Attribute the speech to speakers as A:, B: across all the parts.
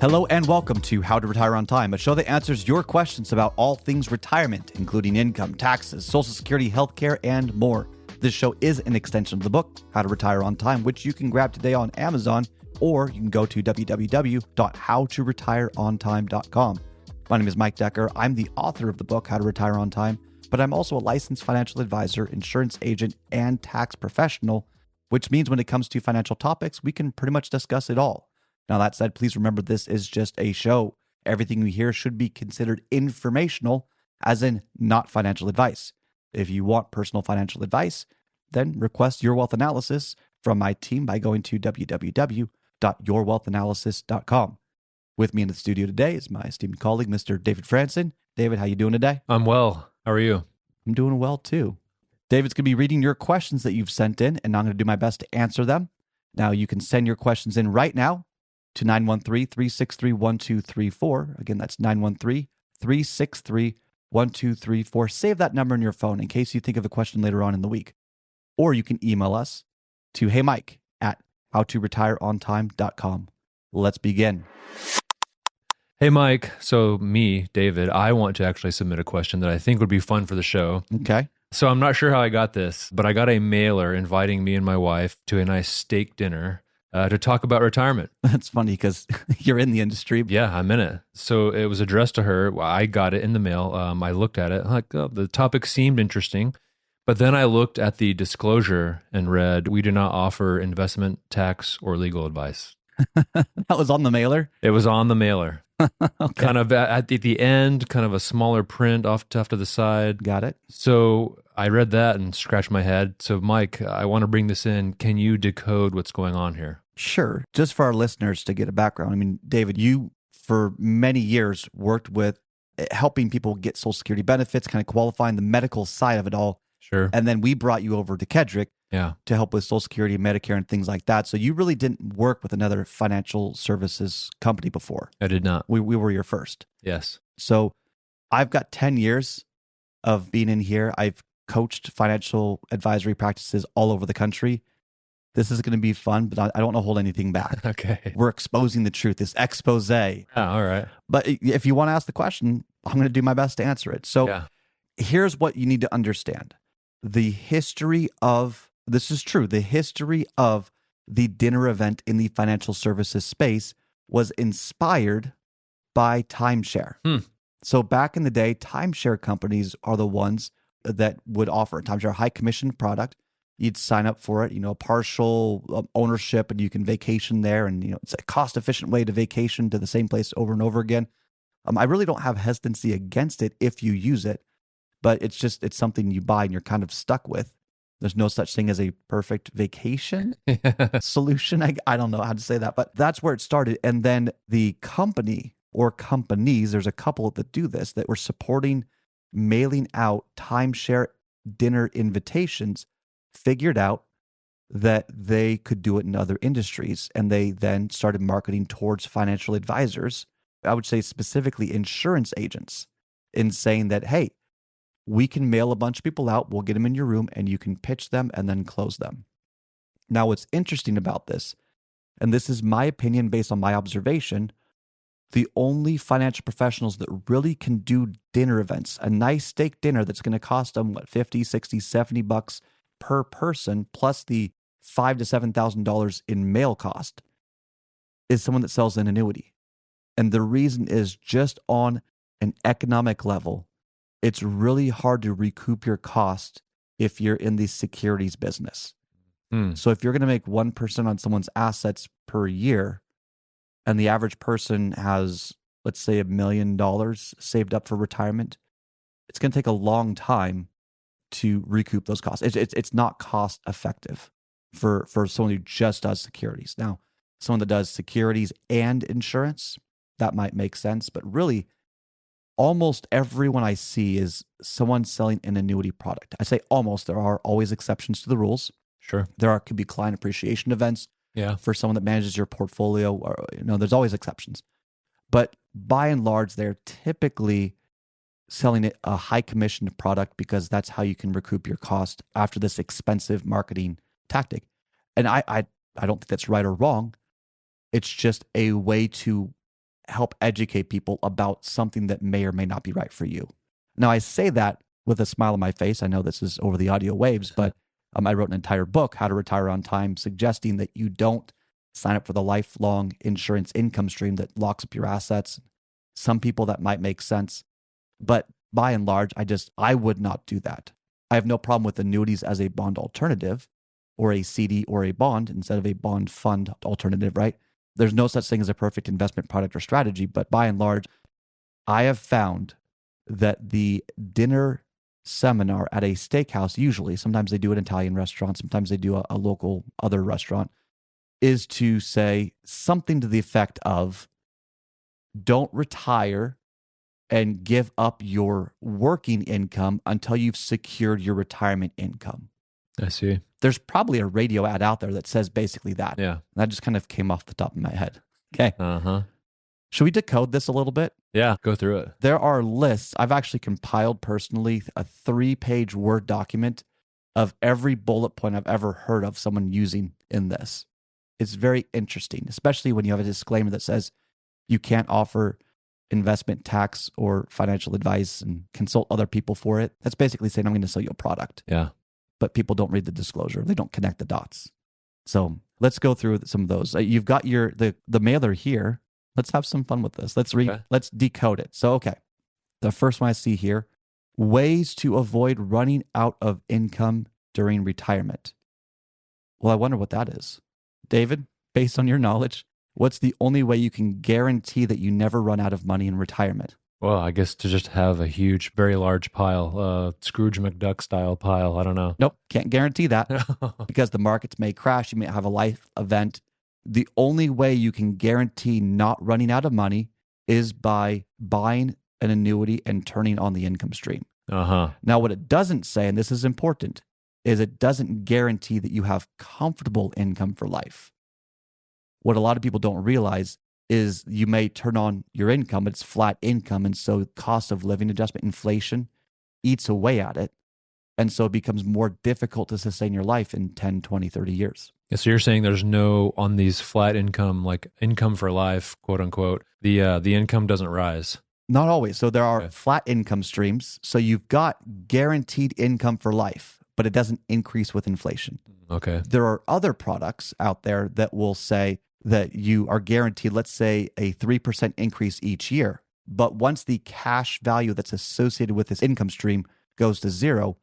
A: Hello and welcome to How to Retire on Time, a show that answers your questions about all things retirement, including income, taxes, Social Security, healthcare, and more. This show is an extension of the book, How to Retire on Time, which you can grab today on Amazon, or you can go to www.howtoretireontime.com. My name is Mike Decker. I'm the author of the book, How to Retire on Time, but I'm also a licensed financial advisor, insurance agent, and tax professional, which means when it comes to financial topics, we can pretty much discuss it all. Now, that said, please remember this is just a show. Everything we hear should be considered informational, as in not financial advice. If you want personal financial advice, then request your wealth analysis from my team by going to www.yourwealthanalysis.com. With me in the studio today is my esteemed colleague, Mr. David Franson. David, how you doing today?
B: I'm well. How are you?
A: I'm doing well, too. David's going to be reading your questions that you've sent in, and I'm going to do my best to answer them. Now, you can send your questions in right now to 913-363-1234. Again, that's 913-363-1234. Save that number in your phone in case you think of a question later on in the week. Or you can email us to heymike@howtoretireontime.com. Let's begin.
B: Hey, Mike. So me, David, I want to actually submit a question that I think would be fun for the show.
A: Okay.
B: So I'm not sure how I got this, but I got a mailer inviting me and my wife to a nice steak dinner to talk about retirement.
A: That's funny because you're in the industry.
B: Yeah, I'm in it. So it was addressed to her. I got it in the mail. I looked at it. Like, oh, the topic seemed interesting. But then I looked at the disclosure and read, we do not offer investment, tax, or legal advice.
A: That was on the mailer?
B: It was on the mailer.
A: Okay.
B: Kind of at the end, kind of a smaller print off to the side.
A: Got it.
B: So I read that and scratched my head. So Mike, I want to bring this in. Can you decode what's going on here?
A: Sure. Just for our listeners to get a background. I mean, David, you for many years worked with helping people get Social Security benefits, kind of qualifying the medical side of it all.
B: Sure.
A: And then we brought you over to Kedrick to help with Social Security, Medicare, and things like that. So you really didn't work with another financial services company before.
B: I did not.
A: We were your first.
B: Yes.
A: So I've got 10 years of being in here. I've coached financial advisory practices all over the country. This is going to be fun, but I don't want to hold anything back.
B: Okay.
A: We're exposing the truth, this expose.
B: Oh, all right.
A: But if you want to ask the question, I'm going to do my best to answer it. So here's what you need to understand. The history of, this is true, the history of the dinner event in the financial services space was inspired by timeshare. So back in the day, timeshare companies are the ones that would offer a timeshare high commission product. You'd sign up for it, partial ownership, and you can vacation there. And, it's a cost efficient way to vacation to the same place over and over again. I really don't have hesitancy against it if you use it, but it's something you buy and you're kind of stuck with. There's no such thing as a perfect vacation solution. I don't know how to say that, but that's where it started. And then the company or companies, there's a couple that do this, that were supporting mailing out timeshare dinner invitations, figured out that they could do it in other industries. And they then started marketing towards financial advisors, I would say specifically insurance agents, in saying that, hey, we can mail a bunch of people out, we'll get them in your room, and you can pitch them and then close them. Now, what's interesting about this, and this is my opinion based on my observation, the only financial professionals that really can do dinner events, a nice steak dinner that's going to cost them, $50, $60, $70 per person, plus the $5,000 to $7,000 in mail cost, is someone that sells an annuity. And the reason is just on an economic level, it's really hard to recoup your cost if you're in the securities business. So if you're going to make 1% on someone's assets per year, and the average person has, let's say, $1 million saved up for retirement, it's going to take a long time to recoup those costs. It's not cost effective for someone who just does securities. Now, someone that does securities and insurance, that might make sense. But really, almost everyone I see is someone selling an annuity product. I say almost. There are always exceptions to the rules.
B: Sure.
A: Could be client appreciation events for someone that manages your portfolio. Or, there's always exceptions. But by and large, they're typically selling it a high commission product because that's how you can recoup your cost after this expensive marketing tactic. And I don't think that's right or wrong. It's just a way to help educate people about something that may or may not be right for you. Now, I say that with a smile on my face. I know this is over the audio waves, but I wrote an entire book, How to Retire on Time, suggesting that you don't sign up for the lifelong insurance income stream that locks up your assets. Some people that might make sense, but by and large, I would not do that. I have no problem with annuities as a bond alternative or a CD or a bond instead of a bond fund alternative, right? There's no such thing as a perfect investment product or strategy, but by and large, I have found that the dinner seminar at a steakhouse, usually, sometimes they do an Italian restaurant, sometimes they do a local other restaurant, is to say something to the effect of, don't retire and give up your working income until you've secured your retirement income.
B: I see.
A: There's probably a radio ad out there that says basically that.
B: Yeah.
A: That just kind of came off the top of my head. Okay.
B: Uh-huh.
A: Should we decode this a little bit?
B: Yeah, go through it.
A: There are lists. I've actually compiled personally a 3-page Word document of every bullet point I've ever heard of someone using in this. It's very interesting, especially when you have a disclaimer that says you can't offer investment, tax, or financial advice and consult other people for it. That's basically saying I'm going to sell you a product.
B: Yeah.
A: But people don't read the disclosure. They don't connect the dots. So let's go through some of those. You've got the mailer here. Let's have some fun with this. Let's decode it. So, okay. The first one I see here, ways to avoid running out of income during retirement. Well, I wonder what that is. David, based on your knowledge, what's the only way you can guarantee that you never run out of money in retirement?
B: Well, I guess to just have a huge, very large pile, Scrooge McDuck style pile. I don't know.
A: Nope, can't guarantee that because the markets may crash. You may have a life event. The only way you can guarantee not running out of money is by buying an annuity and turning on the income stream.
B: Uh-huh.
A: Now, what it doesn't say, and this is important, is it doesn't guarantee that you have comfortable income for life. What a lot of people don't realize is you may turn on your income, but it's flat income. And so cost of living adjustment, inflation eats away at it. And so it becomes more difficult to sustain your life in 10, 20, 30 years.
B: Yeah, so you're saying there's no, on these flat income, like income for life, quote unquote, the income doesn't rise.
A: Not always. So there are flat income streams. So you've got guaranteed income for life, but it doesn't increase with inflation.
B: Okay.
A: There are other products out there that will say that you are guaranteed, let's say, a 3% increase each year. But once the cash value that's associated with this income stream goes to zero,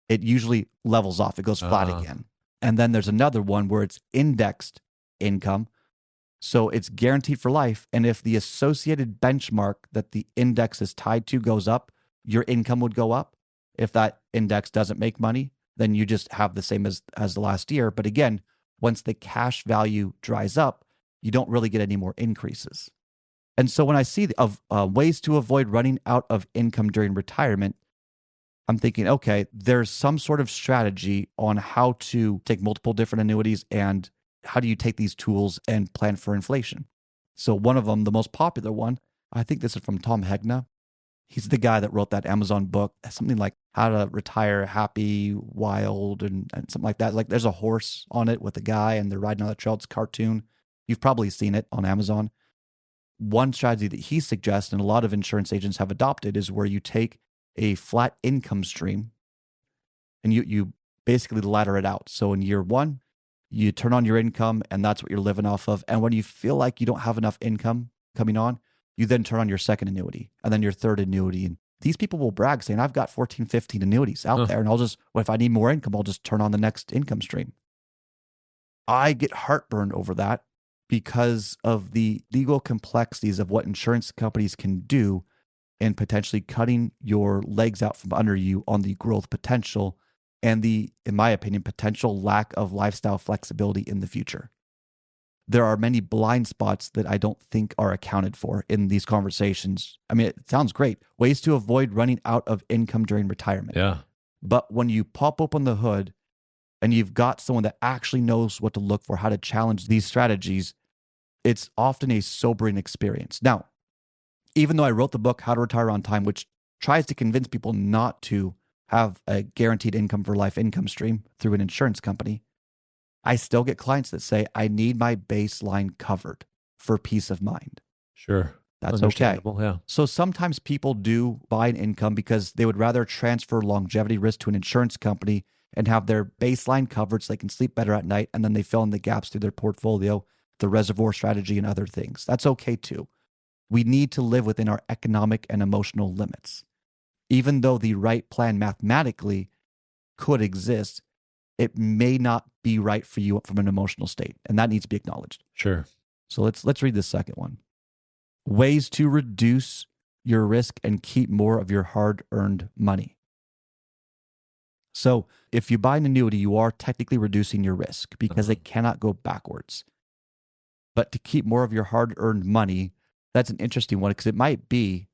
A: it usually levels off. It goes flat again. And then there's another one where it's indexed income. So it's guaranteed for life. And if the associated benchmark that the index is tied to goes up, your income would go up. If that index doesn't make money, then you just have the same as the last year. But again, once the cash value dries up, you don't really get any more increases. And so when I see ways to avoid running out of income during retirement, I'm thinking, okay, there's some sort of strategy on how to take multiple different annuities and how do you take these tools and plan for inflation. So one of them, the most popular one, I think this is from Tom Hegna. He's the guy that wrote that Amazon book, something like How to Retire Happy, Wild, and something like that. Like there's a horse on it with a guy and they're riding on the trail. It's a cartoon. You've probably seen it on Amazon. One strategy that he suggests, and a lot of insurance agents have adopted, is where you take a flat income stream and you basically ladder it out. So in year one, you turn on your income and that's what you're living off of. And when you feel like you don't have enough income coming on, you then turn on your second annuity and then your third annuity. And these people will brag saying, I've got 14, 15 annuities out there. And if I need more income, I'll just turn on the next income stream. I get heartburn over that because of the legal complexities of what insurance companies can do in potentially cutting your legs out from under you on the growth potential and the, in my opinion, potential lack of lifestyle flexibility in the future. There are many blind spots that I don't think are accounted for in these conversations. I mean, it sounds great. Ways to avoid running out of income during retirement.
B: Yeah.
A: But when you pop open the hood and you've got someone that actually knows what to look for, how to challenge these strategies, it's often a sobering experience. Now, even though I wrote the book, How to Retire on Time, which tries to convince people not to have a guaranteed income for life income stream through an insurance company, I still get clients that say, I need my baseline covered for peace of mind.
B: Sure.
A: That's okay.
B: Understandable, yeah.
A: So sometimes people do buy an income because they would rather transfer longevity risk to an insurance company and have their baseline covered so they can sleep better at night. And then they fill in the gaps through their portfolio, the reservoir strategy, and other things. That's okay too. We need to live within our economic and emotional limits. Even though the right plan mathematically could exist, it may not be right for you from an emotional state. And that needs to be acknowledged.
B: Sure.
A: So let's read this second one. Ways to reduce your risk and keep more of your hard-earned money. So if you buy an annuity, you are technically reducing your risk because it cannot go backwards. But to keep more of your hard-earned money, that's an interesting one because it might be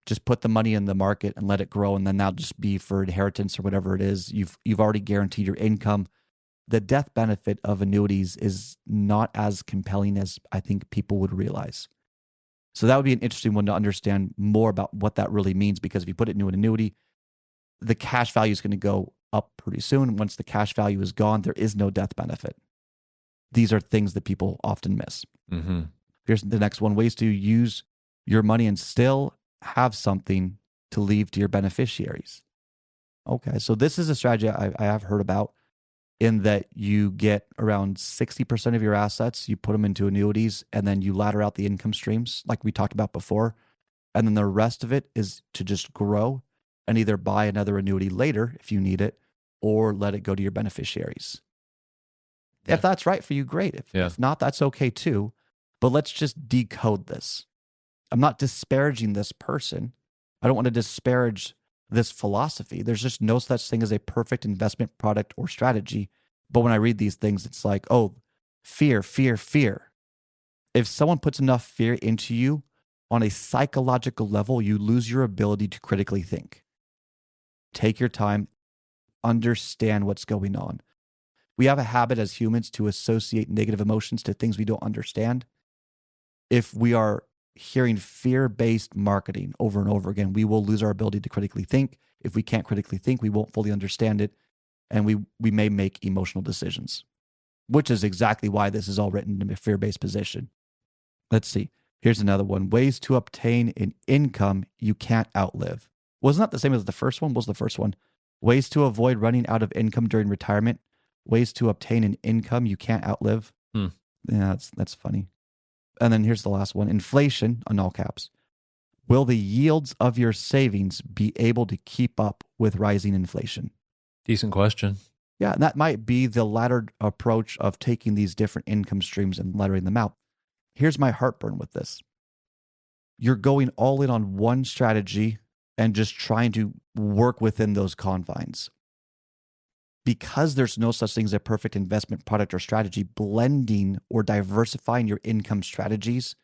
A: just put the money in the market and let it grow, and then that'll just be for inheritance or whatever it is. You've already guaranteed your income. The death benefit of annuities is not as compelling as I think people would realize. So that would be an interesting one to understand more about what that really means, because if you put it into an annuity, the cash value is going to go up pretty soon. Once the cash value is gone, there is no death benefit. These are things that people often miss.
B: Mm-hmm.
A: Here's the next one: ways to use your money and still have something to leave to your beneficiaries. Okay, so this is a strategy I have heard about, in that you get around 60% of your assets, you put them into annuities, and then you ladder out the income streams like we talked about before. And then the rest of it is to just grow and either buy another annuity later if you need it, or let it go to your beneficiaries. Yeah. If that's right for you, great. If not, that's okay too. But let's just decode this. I'm not disparaging this person. I don't want to disparage this philosophy. There's just no such thing as a perfect investment product or strategy. But when I read these things, it's like, oh, fear, fear, fear. If someone puts enough fear into you on a psychological level, you lose your ability to critically think. Take your time, understand what's going on. We have a habit as humans to associate negative emotions to things we don't understand. If we are hearing fear-based marketing over and over again, we will lose our ability to critically think. If we can't critically think, we won't fully understand it, and we may make emotional decisions, which is exactly why this is all written in a fear-based position. Let's see. Here's another one. Ways to obtain an income you can't outlive. Wasn't that the same as the first one? What was the first one? Ways to avoid running out of income during retirement. Ways to obtain an income you can't outlive. Yeah, that's funny. And then here's the last one. Inflation, on all caps. Will the yields of your savings be able to keep up with rising inflation?
B: Decent question.
A: Yeah, and that might be the laddered approach of taking these different income streams and laddering them out. Here's my heartburn with this. You're going all in on one strategy and just trying to work within those confines. Because there's no such thing as a perfect investment product or strategy, blending or diversifying your income strategies,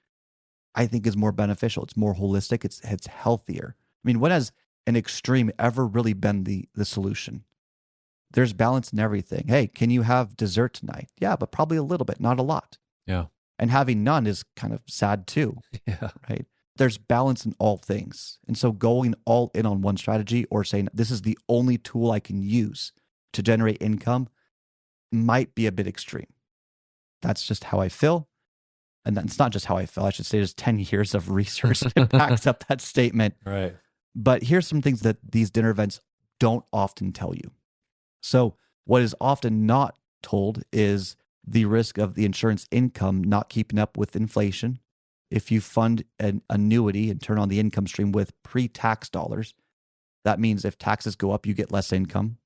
A: I think, is more beneficial. It's more holistic. It's healthier. I mean, when has an extreme ever really been the solution? There's balance in everything. Hey, can you have dessert tonight? Yeah, but probably a little bit, not a lot.
B: Yeah.
A: And having none is kind of sad too.
B: Yeah.
A: Right? There's balance in all things. And so going all in on one strategy, or saying this is the only tool I can use to generate income, might be a bit extreme. That's just how I feel. And it's not just how I feel. I should say there's 10 years of research that backs up that statement.
B: Right.
A: But here's some things that these dinner events don't often tell you. So what is often not told is the risk of the insurance income not keeping up with inflation. If you fund an annuity and turn on the income stream with pre-tax dollars, that means if taxes go up, you get less income.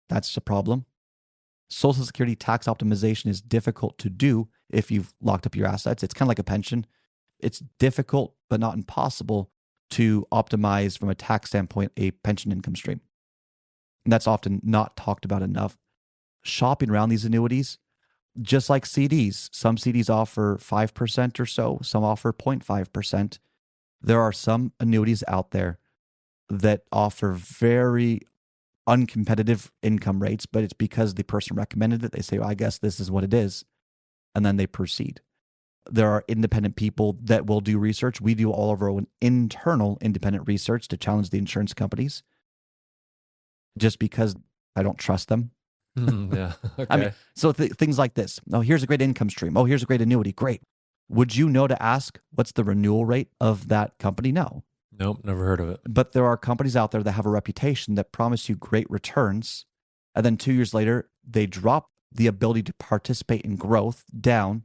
A: That's a problem. Social Security tax optimization is difficult to do if you've locked up your assets. It's kind of like a pension. It's difficult, but not impossible, to optimize from a tax standpoint a pension income stream. And that's often not talked about enough. Shopping around these annuities, just like CDs. Some CDs offer 5% or so. Some offer 0.5%. There are some annuities out there that offer very uncompetitive income rates, but it's because the person recommended it. They say, well, I guess this is what it is. And then they proceed. There are independent people that will do research. We do all of our own internal independent research to challenge the insurance companies, just because I don't trust them.
B: Yeah. Okay.
A: I mean, so things like this. Oh, here's a great income stream. Oh, here's a great annuity. Great. Would you know to ask what's the renewal rate of that company? No.
B: Nope, never heard of it.
A: But there are companies out there that have a reputation that promise you great returns. And then 2 years later, they drop the ability to participate in growth down,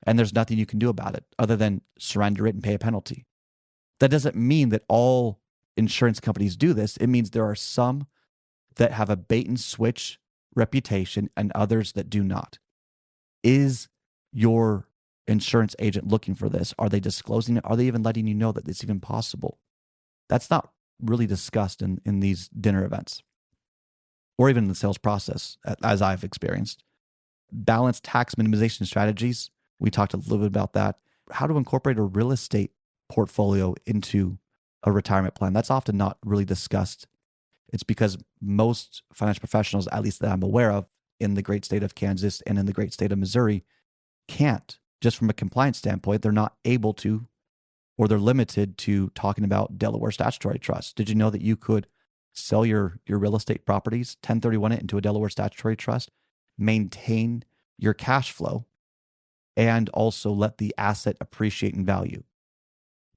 A: and there's nothing you can do about it other than surrender it and pay a penalty. That doesn't mean that all insurance companies do this. It means there are some that have a bait and switch reputation and others that do not. Is your insurance agent looking for this? Are they disclosing it? Are they even letting you know that it's even possible? That's not really discussed in these dinner events or even in the sales process, as I've experienced. Balanced tax minimization strategies. We talked a little bit about that. How to incorporate a real estate portfolio into a retirement plan. That's often not really discussed. It's because most financial professionals, at least that I'm aware of, in the great state of Kansas and in the great state of Missouri, can't. Just from a compliance standpoint, they're not able to, or they're limited to talking about Delaware statutory trust. Did you know that you could sell your real estate properties, 1031 it into a Delaware statutory trust, maintain your cash flow, and also let the asset appreciate in value?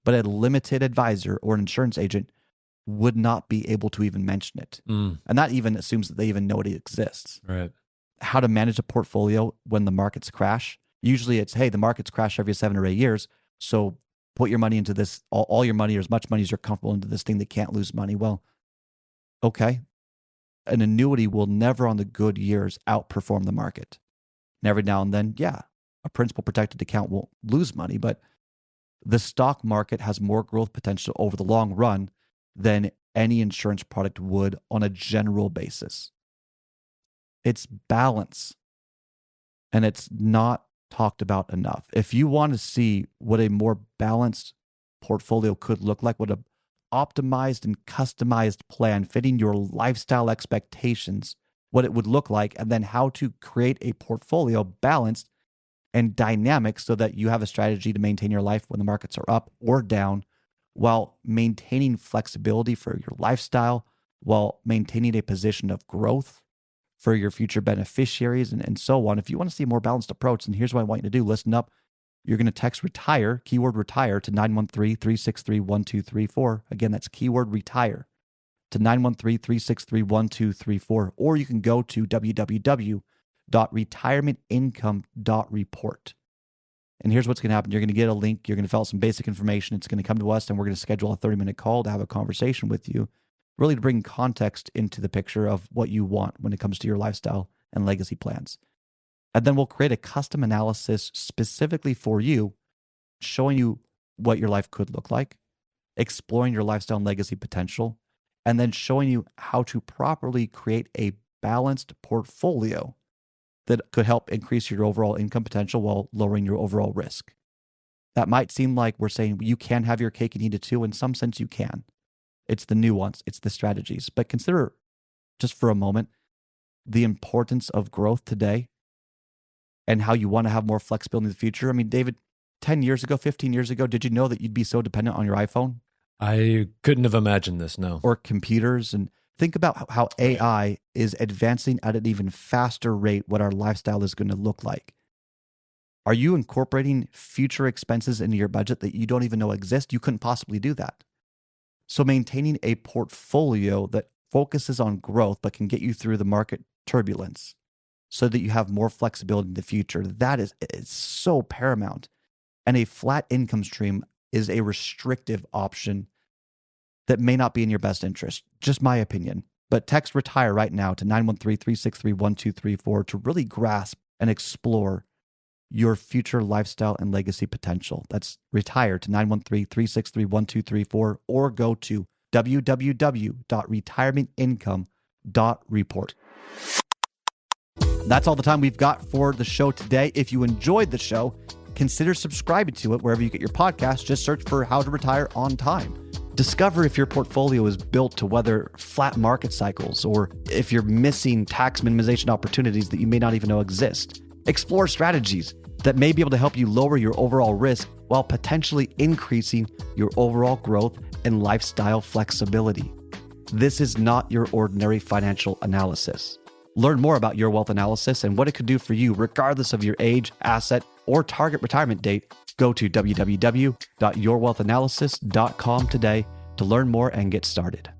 A: But a limited advisor or an insurance agent would not be able to even mention it. And that even assumes that they even know it exists.
B: Right.
A: How to manage a portfolio when the markets crash. Usually it's, hey, the markets crash every 7 or 8 years, so put your money into this, all your money or as much money as you're comfortable into this thing that can't lose money. Well, okay. An annuity will never on the good years outperform the market. And every now and then, yeah, a principal protected account won't lose money, but the stock market has more growth potential over the long run than any insurance product would on a general basis. It's balance, and it's not talked about enough. If you want to see what a more balanced portfolio could look like, what an optimized and customized plan fitting your lifestyle expectations, what it would look like, and then how to create a portfolio balanced and dynamic so that you have a strategy to maintain your life when the markets are up or down, while maintaining flexibility for your lifestyle, while maintaining a position of growth for your future beneficiaries and so on. If you want to see a more balanced approach, then here's what I want you to do. Listen up. You're going to text RETIRE, keyword RETIRE, to 913-363-1234. Again, that's keyword RETIRE to 913-363-1234. Or you can go to www.retirementincome.report. And here's what's going to happen. You're going to get a link. You're going to fill out some basic information. It's going to come to us, and we're going to schedule a 30-minute call to have a conversation with you, really to bring context into the picture of what you want when it comes to your lifestyle and legacy plans. And then we'll create a custom analysis specifically for you, showing you what your life could look like, exploring your lifestyle and legacy potential, and then showing you how to properly create a balanced portfolio that could help increase your overall income potential while lowering your overall risk. That might seem like we're saying you can have your cake and eat it too. In some sense, you can. It's the nuance, it's the strategies. But consider just for a moment the importance of growth today and how you want to have more flexibility in the future. I mean, David, 10 years ago, 15 years ago, did you know that you'd be so dependent on your iPhone?
B: I couldn't have imagined this, no.
A: Or computers. And think about how AI is advancing at an even faster rate what our lifestyle is going to look like. Are you incorporating future expenses into your budget that you don't even know exist? You couldn't possibly do that. So maintaining a portfolio that focuses on growth but can get you through the market turbulence so that you have more flexibility in the future, that is so paramount. And a flat income stream is a restrictive option that may not be in your best interest. Just my opinion. But text RETIRE right now to 913-363-1234 to really grasp and explore your future lifestyle and legacy potential. That's RETIRE to 913-363-1234 or go to www.retirementincome.report. That's all the time we've got for the show today. If you enjoyed the show, consider subscribing to it wherever you get your podcasts. Just search for How to Retire on Time. Discover if your portfolio is built to weather flat market cycles or if you're missing tax minimization opportunities that you may not even know exist. Explore strategies that may be able to help you lower your overall risk while potentially increasing your overall growth and lifestyle flexibility. This is not your ordinary financial analysis. Learn more about your wealth analysis and what it could do for you regardless of your age, asset, or target retirement date, go to www.yourwealthanalysis.com today to learn more and get started.